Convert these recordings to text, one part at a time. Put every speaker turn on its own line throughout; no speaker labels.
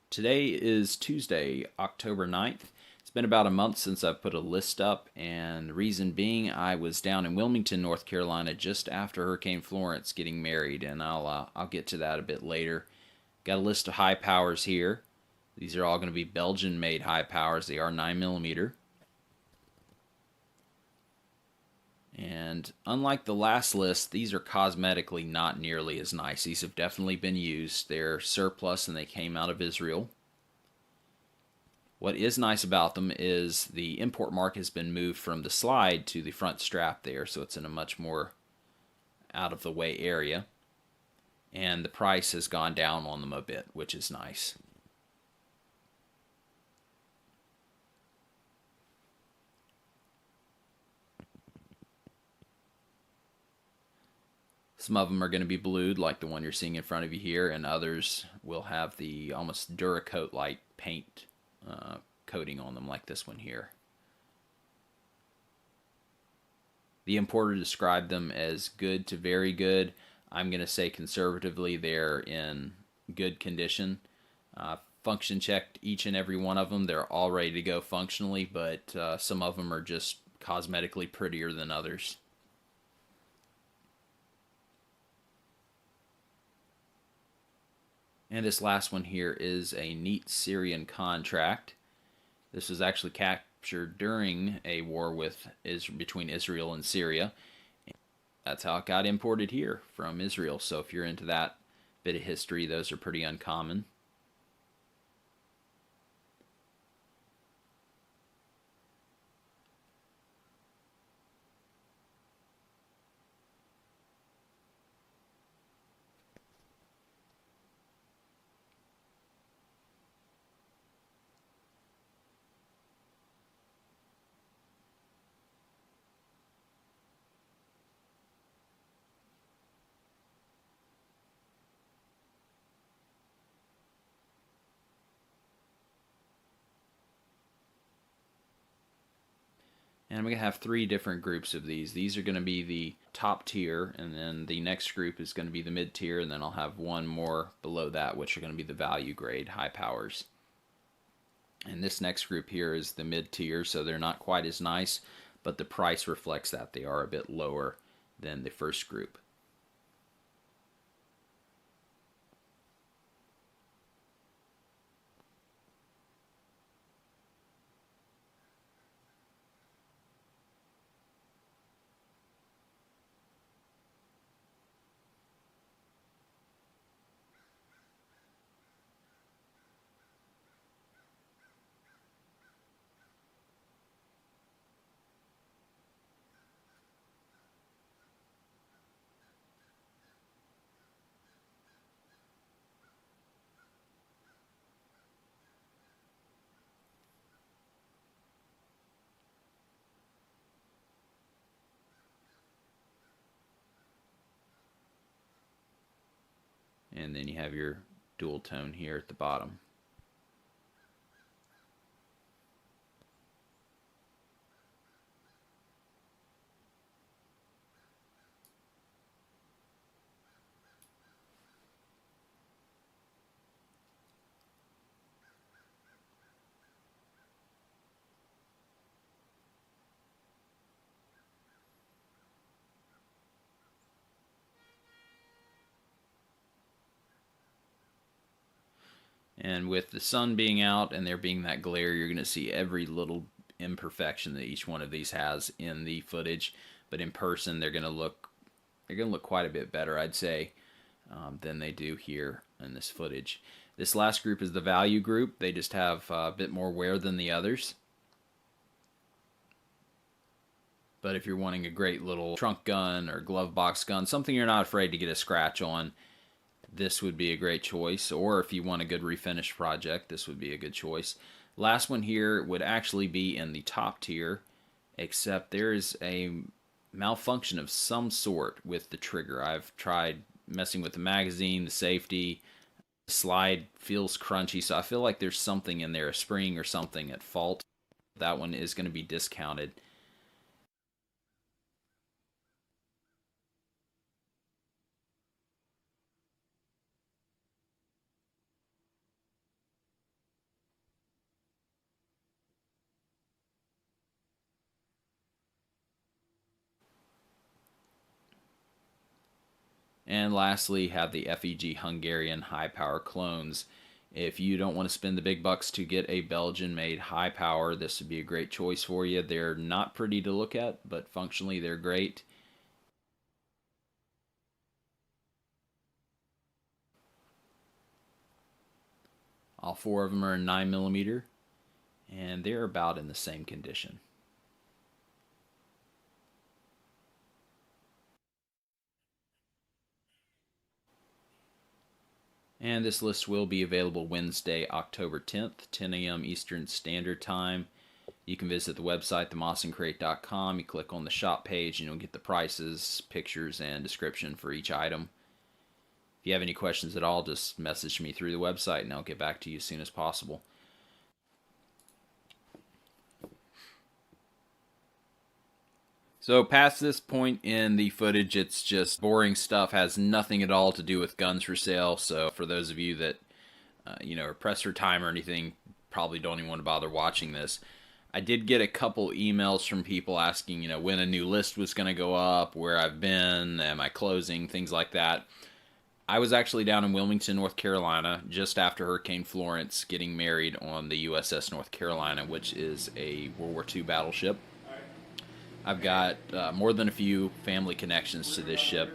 Today is Tuesday, October 9th. It's been about a month since I've put a list up, and the reason being I was down in Wilmington, North Carolina just after Hurricane Florence getting married, and I'll get to that a bit later. Got a list of high powers here. These are all going to be Belgian-made high powers. They are 9mm. And unlike the last list, these are cosmetically not nearly as nice. These have definitely been used. They're surplus and they came out of Israel. What is nice about them is the import mark has been moved from the slide to the front strap there, so it's in a much more out of the way area. And the price has gone down on them a bit, which is nice. Some of them are going to be blued, like the one you're seeing in front of you here, and others will have the almost Duracoat-like paint coating on them, like this one here. The importer described them as good to very good. I'm going to say conservatively they're in good condition. Function checked each and every one of them. They're all ready to go functionally, but some of them are just cosmetically prettier than others. And this last one here is a neat Syrian contract. This was actually captured during a war between Israel and Syria. That's how it got imported here from Israel. So if you're into that bit of history, those are pretty uncommon. And I'm going to have three different groups of these. These are going to be the top tier, and then the next group is going to be the mid tier, and then I'll have one more below that, which are going to be the value grade high powers. And this next group here is the mid tier, so they're not quite as nice, but the price reflects that. They are a bit lower than the first group. And then you have your dual tone here at the bottom. And with the sun being out and there being that glare, you're going to see every little imperfection that each one of these has in the footage. But in person, they're going to look quite a bit better, I'd say, than they do here in this footage. This last group is the value group. They just have a bit more wear than the others. But if you're wanting a great little trunk gun or glove box gun, something you're not afraid to get a scratch on, this would be a great choice. Or if you want a good refinish project, this would be a good choice. Last one here would actually be in the top tier, except there is a malfunction of some sort with the trigger. I've tried messing with the magazine, the safety. The slide feels crunchy, so I feel like there's something in there, a spring or something at fault. That one is going to be discounted. And lastly, have the FEG Hungarian high power clones. If you don't want to spend the big bucks to get a Belgian made high power, this would be a great choice for you. They're not pretty to look at, but functionally they're great. All four of them are in 9mm, and they're about in the same condition. And this list will be available Wednesday, October 10th, 10 a.m. Eastern Standard Time. You can visit the website, themossandcrate.com. You click on the shop page and you'll get the prices, pictures, and description for each item. If you have any questions at all, just message me through the website and I'll get back to you as soon as possible. So past this point in the footage, it's just boring stuff, has nothing at all to do with guns for sale. So for those of you that, are pressed for time or anything, probably don't even want to bother watching this. I did get a couple emails from people asking, when a new list was going to go up, where I've been, am I closing, things like that. I was actually down in Wilmington, North Carolina, just after Hurricane Florence, getting married on the USS North Carolina, which is a World War II battleship. I've got more than a few family connections to this ship,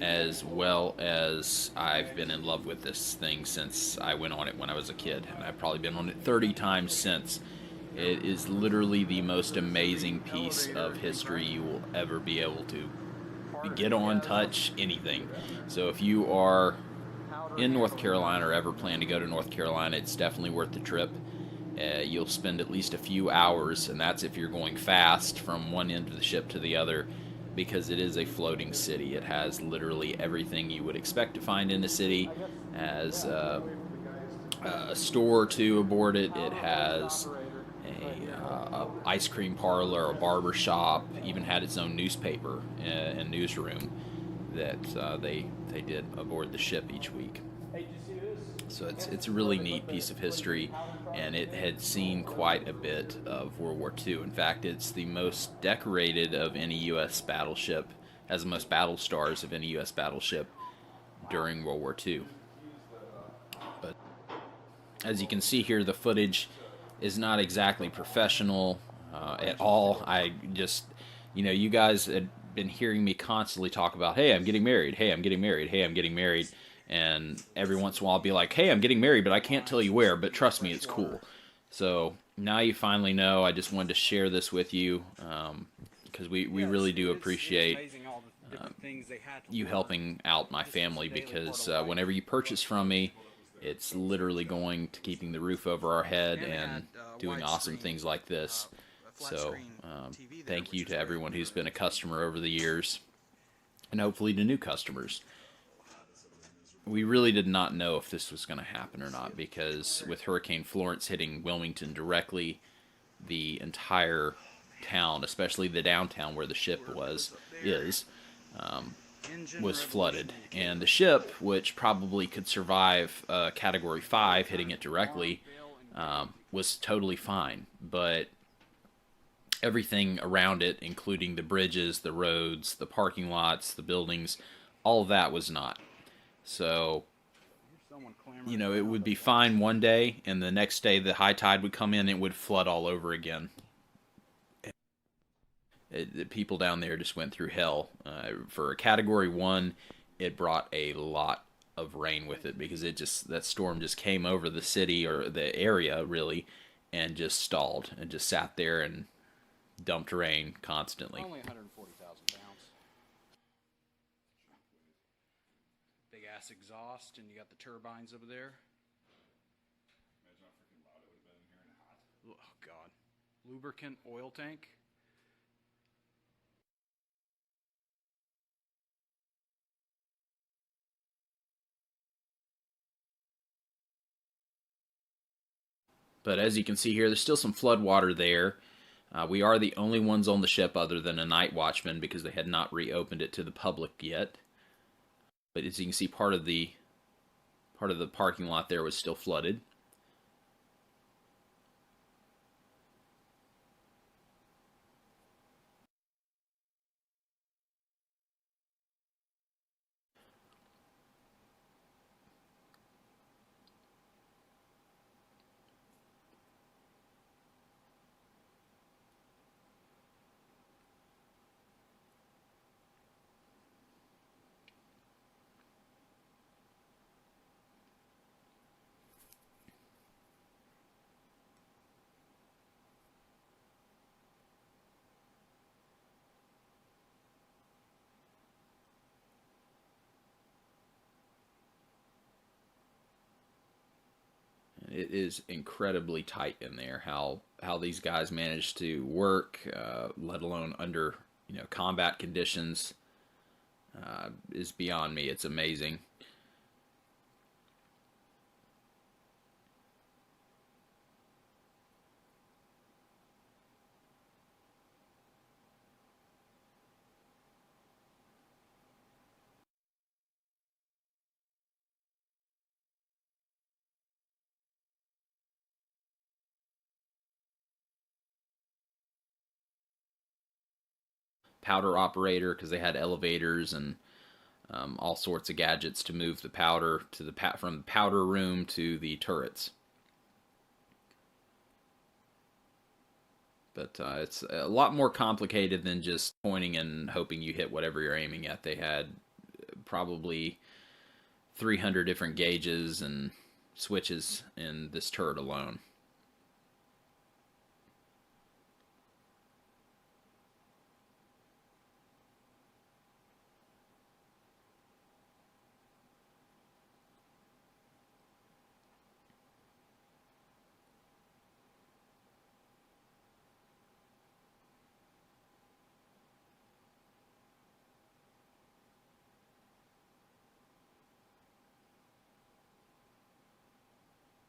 as well as I've been in love with this thing since I went on it when I was a kid, and I've probably been on it 30 times since. It is literally the most amazing piece of history you will ever be able to get on, touch, anything. So if you are in North Carolina or ever plan to go to North Carolina, it's definitely worth the trip. You'll spend at least a few hours, and that's if you're going fast from one end of the ship to the other, because it is a floating city. It has literally everything you would expect to find in a city. It has a store or two aboard it. It has a ice cream parlor, a barber shop, even had its own newspaper and newsroom that they did aboard the ship each week. So it's a really neat piece of history, and it had seen quite a bit of World War II. In fact, it's the most decorated of any U.S. battleship, has the most battle stars of any U.S. battleship during World War II. But as you can see here, the footage is not exactly professional at all. I just, you guys had been hearing me constantly talk about, hey, I'm getting married, hey, I'm getting married, hey, I'm getting married. And every once in a while I'll be like, hey, I'm getting married, but I can't tell you where, but trust me, it's cool. So now you finally know. I just wanted to share this with you because we really do appreciate you helping out my family, because whenever you purchase from me, it's literally going to keeping the roof over our head and doing awesome things like this. So thank you to everyone who's been a customer over the years, and hopefully to new customers. We really did not know if this was going to happen or not, because with Hurricane Florence hitting Wilmington directly, the entire town, especially the downtown where the ship was flooded. And the ship, which probably could survive Category 5 hitting it directly, was totally fine. But everything around it, including the bridges, the roads, the parking lots, the buildings, all of that was not. So, it would be fine one day, and the next day the high tide would come in and it would flood all over again. The people down there just went through hell. For a Category 1, it brought a lot of rain with it, because that storm just came over the city, or the area really, and just stalled and just sat there and dumped rain constantly. Only 140,000 pounds. Big ass exhaust, and you got the turbines over there. Imagine how freaking loud it would have been in here and hot. Oh god. Lubricant oil tank. But as you can see here, there's still some flood water there. We are the only ones on the ship other than a night watchman, because they had not reopened it to the public yet. But as you can see, part of the parking lot there was still flooded. it is incredibly tight in there. How these guys manage to work, let alone under combat conditions, is beyond me. It's amazing. Powder operator, because they had elevators and all sorts of gadgets to move the powder to from the powder room to the turrets. But it's a lot more complicated than just pointing and hoping you hit whatever you're aiming at. They had probably 300 different gauges and switches in this turret alone.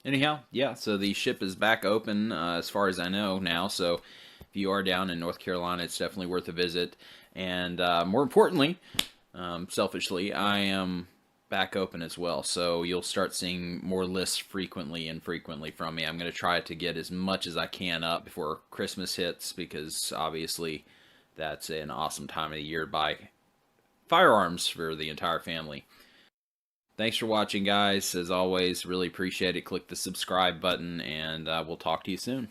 Anyhow, yeah, so the ship is back open as far as I know now. So if you are down in North Carolina, it's definitely worth a visit. And more importantly, selfishly, I am back open as well. So you'll start seeing more lists frequently and frequently from me. I'm going to try to get as much as I can up before Christmas hits, because obviously that's an awesome time of the year to buy firearms for the entire family. Thanks for watching, guys. As always, really appreciate it. Click the subscribe button, and we'll talk to you soon.